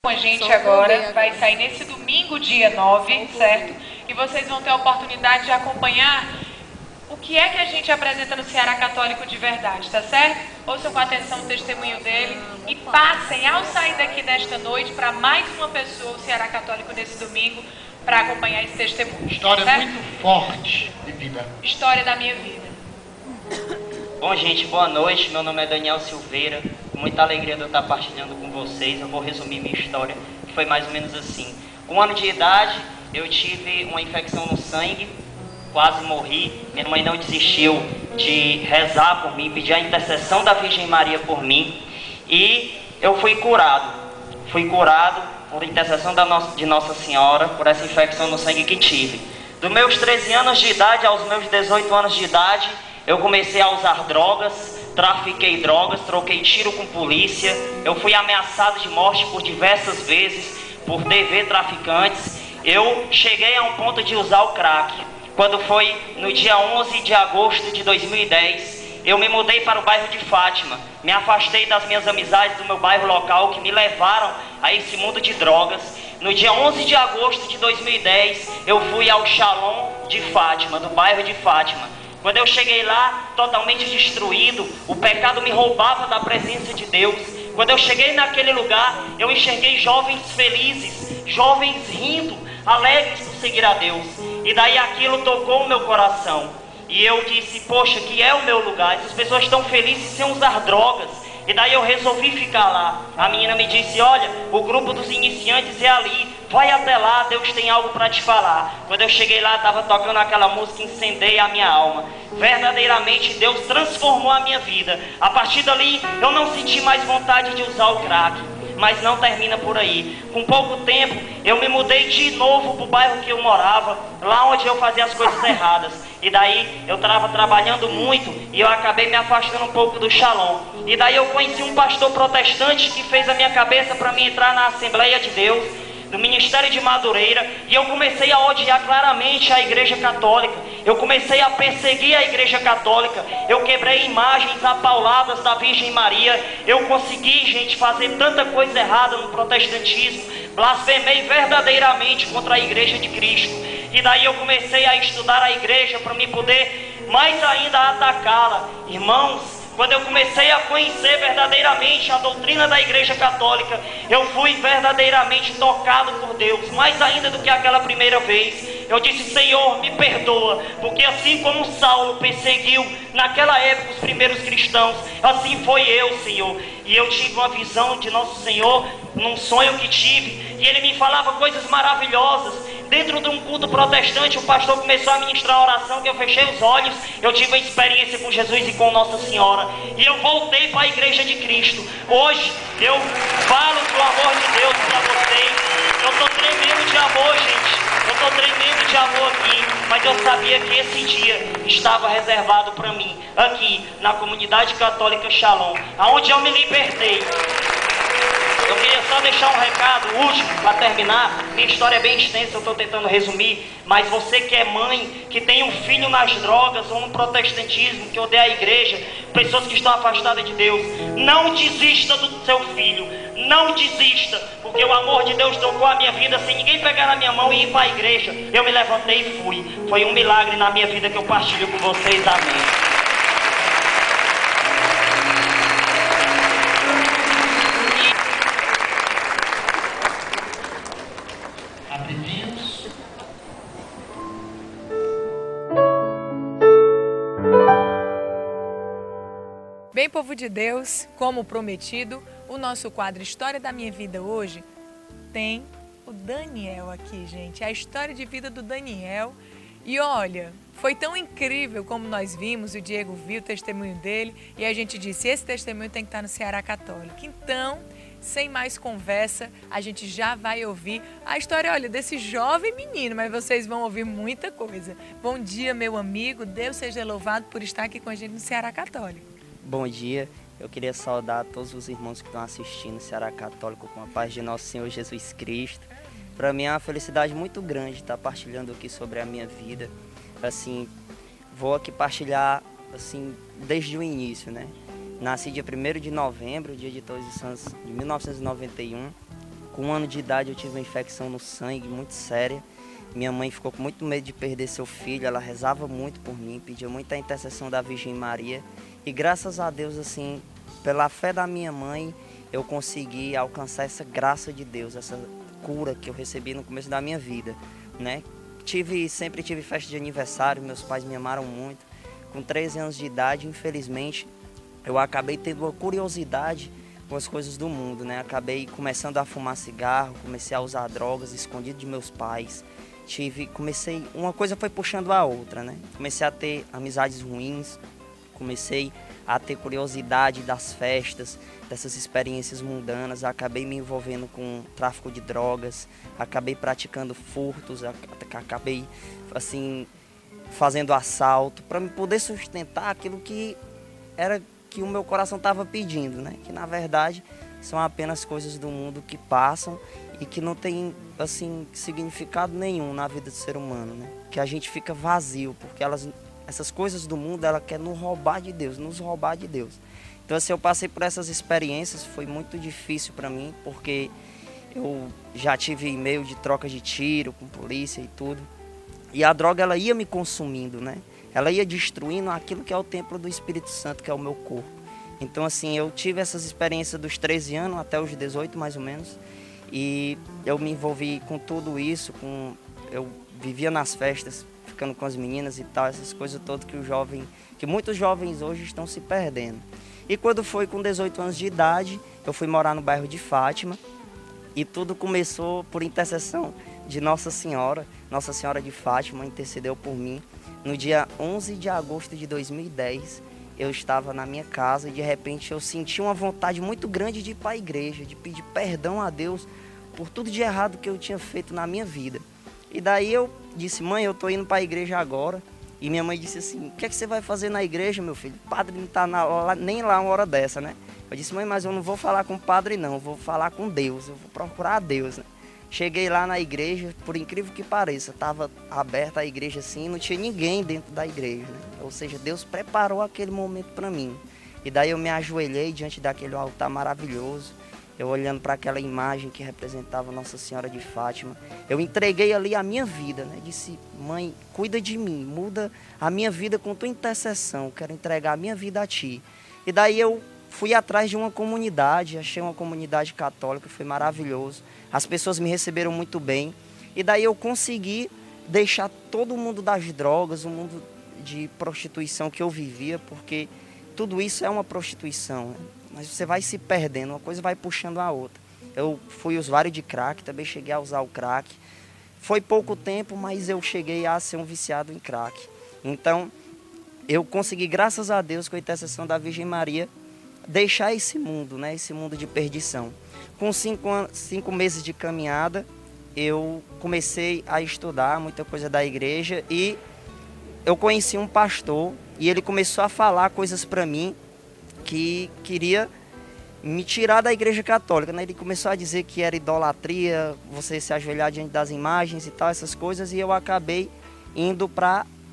A gente agora vai sair nesse domingo, dia 9, certo? E vocês vão ter a oportunidade de acompanhar o que é que a gente apresenta no Ceará Católico de verdade, tá certo? Ouçam com atenção o testemunho dele e passem, ao sair daqui nesta noite, para mais uma pessoa, o Ceará Católico, nesse domingo, para acompanhar esse testemunho. História certo? muito forte de vida. História da minha vida. Bom, gente, boa noite. Meu nome é Daniel Silveira. Com muita alegria de eu estar partilhando com vocês. Eu vou resumir minha história, que foi mais ou menos assim. Com 1 ano de idade, eu tive uma infecção no sangue, quase morri. Minha mãe não desistiu de rezar por mim, pedir a intercessão da Virgem Maria por mim. E eu fui curado. Fui curado por intercessão de Nossa Senhora, por essa infecção no sangue que tive. Dos meus 13 anos de idade aos meus 18 anos de idade, eu comecei a usar drogas, trafiquei drogas, troquei tiro com polícia. Eu fui ameaçado de morte por diversas vezes, por dever traficantes. Eu cheguei a um ponto de usar o crack. Quando foi no dia 11 de agosto de 2010, eu me mudei para o bairro de Fátima. Me afastei das minhas amizades do meu bairro local que me levaram a esse mundo de drogas. No dia 11 de agosto de 2010, eu fui ao Shalom de Fátima, do bairro de Fátima. Quando eu cheguei lá, totalmente destruído, o pecado me roubava da presença de Deus. Quando eu cheguei naquele lugar, eu enxerguei jovens felizes, jovens rindo, alegres por seguir a Deus. E daí aquilo tocou o meu coração. E eu disse, poxa, que é o meu lugar. Essas pessoas estão felizes sem usar drogas. E daí eu resolvi ficar lá. A menina me disse, olha, o grupo dos iniciantes é ali. Vai até lá, Deus tem algo para te falar. Quando eu cheguei lá, estava tocando aquela música, incendeia a minha alma. Verdadeiramente, Deus transformou a minha vida. A partir dali, eu não senti mais vontade de usar o crack. Mas não termina por aí. Com pouco tempo, eu me mudei de novo para o bairro que eu morava, lá onde eu fazia as coisas erradas. E daí eu estava trabalhando muito e eu acabei me afastando um pouco do Shalom. E daí eu conheci um pastor protestante que fez a minha cabeça para mim entrar na Assembleia de Deus, do Ministério de Madureira, e eu comecei a odiar claramente a Igreja Católica. Eu comecei a perseguir a Igreja Católica. Eu quebrei imagens apauladas da Virgem Maria. Eu consegui, gente, fazer tanta coisa errada no protestantismo. Blasfemei verdadeiramente contra a Igreja de Cristo. E daí eu comecei a estudar a igreja para me poder mais ainda atacá-la. Irmãos, quando eu comecei a conhecer verdadeiramente a doutrina da Igreja Católica, eu fui verdadeiramente tocado por Deus, mais ainda do que aquela primeira vez. Eu disse, Senhor, me perdoa, porque assim como Saulo perseguiu naquela época os primeiros cristãos, assim foi eu, Senhor. E eu tive uma visão de Nosso Senhor, num sonho que tive, e Ele me falava coisas maravilhosas. Dentro de um culto protestante, o pastor começou a ministrar a oração, que eu fechei os olhos, eu tive uma experiência com Jesus e com Nossa Senhora, e eu voltei para a Igreja de Cristo. Hoje, eu falo do amor de Deus para vocês. Eu estou tremendo de amor, gente, eu estou tremendo de amor aqui, mas eu sabia que esse dia estava reservado para mim, aqui, na comunidade católica Shalom, aonde eu me libertei. Eu queria só deixar um recado último para terminar. Minha história é bem extensa, eu estou tentando resumir. Mas você que é mãe, que tem um filho nas drogas ou no protestantismo, que odeia a igreja, pessoas que estão afastadas de Deus, não desista do seu filho. Não desista, porque o amor de Deus tocou a minha vida sem ninguém pegar na minha mão e ir para a igreja. Eu me levantei e fui. Foi um milagre na minha vida que eu partilho com vocês. Amém. Bem, povo de Deus, como prometido, o nosso quadro História da Minha Vida hoje tem o Daniel aqui, gente. A história de vida do Daniel. E olha, foi tão incrível como nós vimos, o Diego viu o testemunho dele e a gente disse, esse testemunho tem que estar no Ceará Católico. Então, sem mais conversa, a gente já vai ouvir a história, olha, desse jovem menino, mas vocês vão ouvir muita coisa. Bom dia, meu amigo, Deus seja louvado por estar aqui com a gente no Ceará Católico. Bom dia, eu queria saudar todos os irmãos que estão assistindo o Ceará Católico com a paz de nosso Senhor Jesus Cristo. Para mim é uma felicidade muito grande estar partilhando aqui sobre a minha vida. Assim, vou aqui partilhar assim, desde o início, né? Nasci dia 1º de novembro, dia de Todos os Santos de 1991, Com 1 ano de idade eu tive uma infecção no sangue muito séria. Minha mãe ficou com muito medo de perder seu filho, ela rezava muito por mim, pedia muita intercessão da Virgem Maria. E graças a Deus, assim, pela fé da minha mãe, eu consegui alcançar essa graça de Deus, essa cura que eu recebi no começo da minha vida, né? Sempre tive festa de aniversário, meus pais me amaram muito. Com 13 anos de idade, infelizmente, eu acabei tendo uma curiosidade com as coisas do mundo, né? Acabei começando a fumar cigarro, comecei a usar drogas escondido de meus pais. Uma coisa foi puxando a outra, né? Comecei a ter amizades ruins, comecei a ter curiosidade das festas, dessas experiências mundanas, acabei me envolvendo com tráfico de drogas, acabei praticando furtos, acabei, assim, fazendo assalto, para me poder sustentar aquilo que o meu coração estava pedindo, né? Que na verdade são apenas coisas do mundo que passam e que não tem, assim, significado nenhum na vida do ser humano, né? Que a gente fica vazio, porque essas coisas do mundo, ela quer nos roubar de Deus. Então, assim, eu passei por essas experiências, foi muito difícil para mim, porque eu já tive e-mail de troca de tiro com polícia e tudo. E a droga, ela ia me consumindo, né? Ela ia destruindo aquilo que é o templo do Espírito Santo, que é o meu corpo. Então, assim, eu tive essas experiências dos 13 anos até os 18, mais ou menos. E eu me envolvi com tudo isso, eu vivia nas festas, ficando com as meninas e tal, essas coisas todas que muitos jovens hoje estão se perdendo. E quando foi com 18 anos de idade, eu fui morar no bairro de Fátima. E tudo começou por intercessão de Nossa Senhora de Fátima intercedeu por mim. No dia 11 de agosto de 2010, eu estava na minha casa e de repente eu senti uma vontade muito grande de ir para a igreja, de pedir perdão a Deus por tudo de errado que eu tinha feito na minha vida. E daí eu disse: mãe, eu estou indo para a igreja agora. E minha mãe disse assim: o que é que você vai fazer na igreja, meu filho? O padre não está nem lá uma hora dessa, né? Eu disse: mãe, mas eu não vou falar com o padre não, eu vou falar com Deus, eu vou procurar a Deus, né? Cheguei lá na igreja, por incrível que pareça, estava aberta a igreja assim, não tinha ninguém dentro da igreja, né? Ou seja, Deus preparou aquele momento para mim. E daí eu me ajoelhei diante daquele altar maravilhoso, eu olhando para aquela imagem que representava Nossa Senhora de Fátima. Eu entreguei ali a minha vida, né? Disse: mãe, cuida de mim, muda a minha vida com tua intercessão, quero entregar a minha vida a ti. E daí eu fui atrás de uma comunidade, achei uma comunidade católica, foi maravilhoso. As pessoas me receberam muito bem. E daí eu consegui deixar todo o mundo das drogas, o mundo de prostituição que eu vivia, porque tudo isso é uma prostituição, né? Mas você vai se perdendo, uma coisa vai puxando a outra. Eu fui usuário de crack, também cheguei a usar o crack. Foi pouco tempo, mas eu cheguei a ser um viciado em crack. Então, eu consegui, graças a Deus, com a intercessão da Virgem Maria, deixar esse mundo, né? Esse mundo de perdição. Com 5 meses de caminhada, eu comecei a estudar muita coisa da igreja e eu conheci um pastor e ele começou a falar coisas para mim que queria me tirar da igreja católica, né? Ele começou a dizer que era idolatria, você se ajoelhar diante das imagens e tal, essas coisas, e eu acabei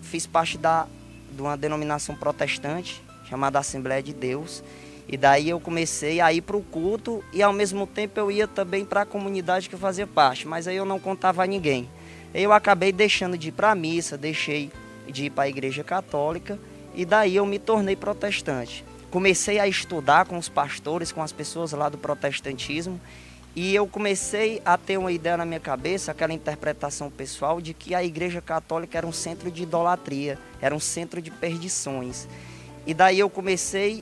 fiz parte de uma denominação protestante chamada Assembleia de Deus. E daí eu comecei a ir para o culto e ao mesmo tempo eu ia também para a comunidade que eu fazia parte, mas aí eu não contava a ninguém. Eu acabei deixando de ir para a missa, deixei de ir para a igreja católica e daí eu me tornei protestante. Comecei a estudar com os pastores, com as pessoas lá do protestantismo e eu comecei a ter uma ideia na minha cabeça, aquela interpretação pessoal de que a igreja católica era um centro de idolatria, era um centro de perdições. E daí eu comecei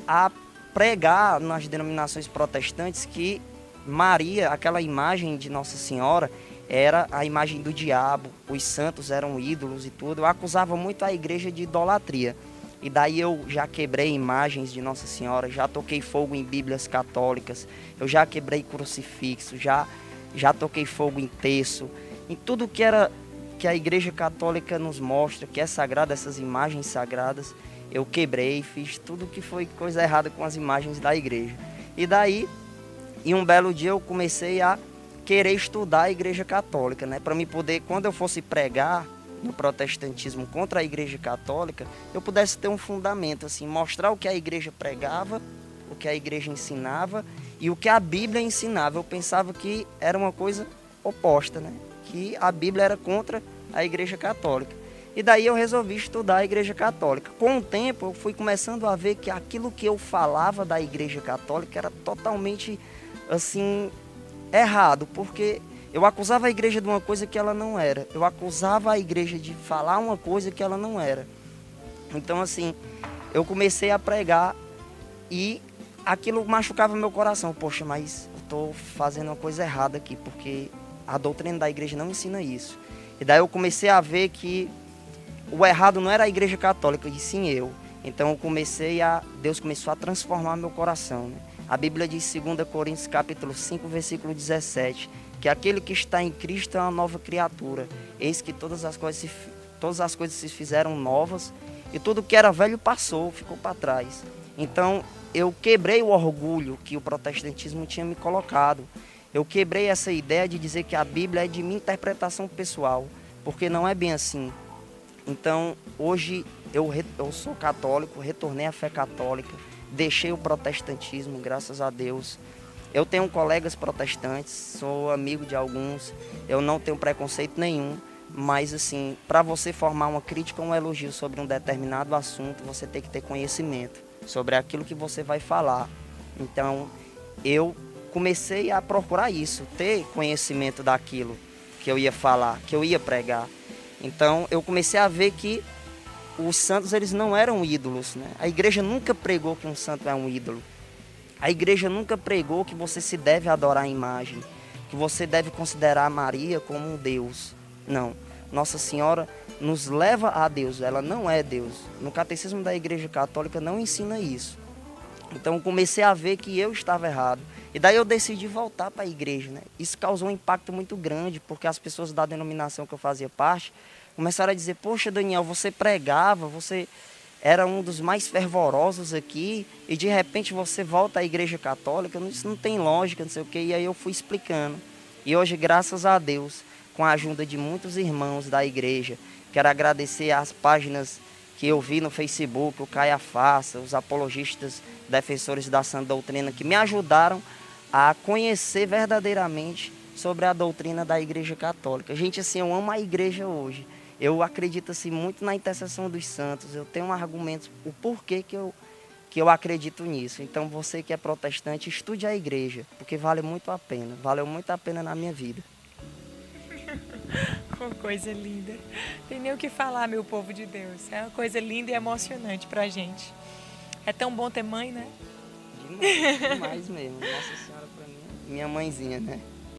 a pregar nas denominações protestantes que Maria, aquela imagem de Nossa Senhora, era a imagem do diabo, os santos eram ídolos e tudo. Eu acusava muito a igreja de idolatria. E daí eu já quebrei imagens de Nossa Senhora, já toquei fogo em bíblias católicas, eu já quebrei crucifixo, já toquei fogo em terço, em tudo que a igreja católica nos mostra, que é sagrado, essas imagens sagradas, eu quebrei, fiz tudo que foi coisa errada com as imagens da igreja. E daí, em um belo dia, eu comecei a querer estudar a igreja católica, né? Para me poder, quando eu fosse pregar no protestantismo contra a igreja católica, eu pudesse ter um fundamento, assim, mostrar o que a igreja pregava, o que a igreja ensinava e o que a Bíblia ensinava. Eu pensava que era uma coisa oposta, né? Que a Bíblia era contra a Igreja Católica. E daí eu resolvi estudar a Igreja Católica. Com o tempo eu fui começando a ver que aquilo que eu falava da Igreja Católica era totalmente, assim, errado, porque eu acusava a igreja de uma coisa que ela não era. Eu acusava a igreja de falar uma coisa que ela não era. Então, assim, eu comecei a pregar e aquilo machucava meu coração. Poxa, mas eu estou fazendo uma coisa errada aqui, porque a doutrina da igreja não ensina isso. E daí eu comecei a ver que o errado não era a Igreja Católica, e sim eu. Então Deus começou a transformar meu coração, né? A Bíblia diz em 2 Coríntios capítulo 5, versículo 17, que aquele que está em Cristo é uma nova criatura. Eis que todas as coisas se fizeram novas e tudo que era velho passou, ficou para trás. Então eu quebrei o orgulho que o protestantismo tinha me colocado. Eu quebrei essa ideia de dizer que a Bíblia é de minha interpretação pessoal, porque não é bem assim. Então, hoje eu sou católico, retornei à fé católica, deixei o protestantismo, graças a Deus. Eu tenho colegas protestantes, sou amigo de alguns, eu não tenho preconceito nenhum, mas assim, para você formar uma crítica ou um elogio sobre um determinado assunto, você tem que ter conhecimento sobre aquilo que você vai falar. Então, eu comecei a procurar isso, ter conhecimento daquilo que eu ia falar, que eu ia pregar. Então eu comecei a ver que os santos eles não eram ídolos, né? A igreja nunca pregou que um santo é um ídolo. A igreja nunca pregou que você se deve adorar a imagem, que você deve considerar Maria como um Deus. Não. Nossa Senhora nos leva a Deus, ela não é Deus. No catecismo da Igreja Católica não ensina isso. Então eu comecei a ver que eu estava errado. E daí eu decidi voltar para a igreja, né? Isso causou um impacto muito grande, porque as pessoas da denominação que eu fazia parte começaram a dizer: poxa, Daniel, você pregava, você era um dos mais fervorosos aqui, e de repente você volta à Igreja Católica, isso não tem lógica, não sei o quê. E aí eu fui explicando. E hoje, graças a Deus, com a ajuda de muitos irmãos da igreja, quero agradecer às páginas que eu vi no Facebook, o Caia Faça, os apologistas defensores da sã doutrina, que me ajudaram a conhecer verdadeiramente sobre a doutrina da Igreja Católica. Gente, assim, eu amo a igreja hoje. Eu acredito assim, muito na intercessão dos santos. Eu tenho argumentos, o porquê que eu acredito nisso. Então, você que é protestante, estude a igreja, porque vale muito a pena. Valeu muito a pena na minha vida. Que coisa linda. Tem nem o que falar, meu povo de Deus. É uma coisa linda e emocionante pra gente. É tão bom ter mãe, né? Demais, demais mesmo. Nossa Senhora pra mim, minha mãezinha, né?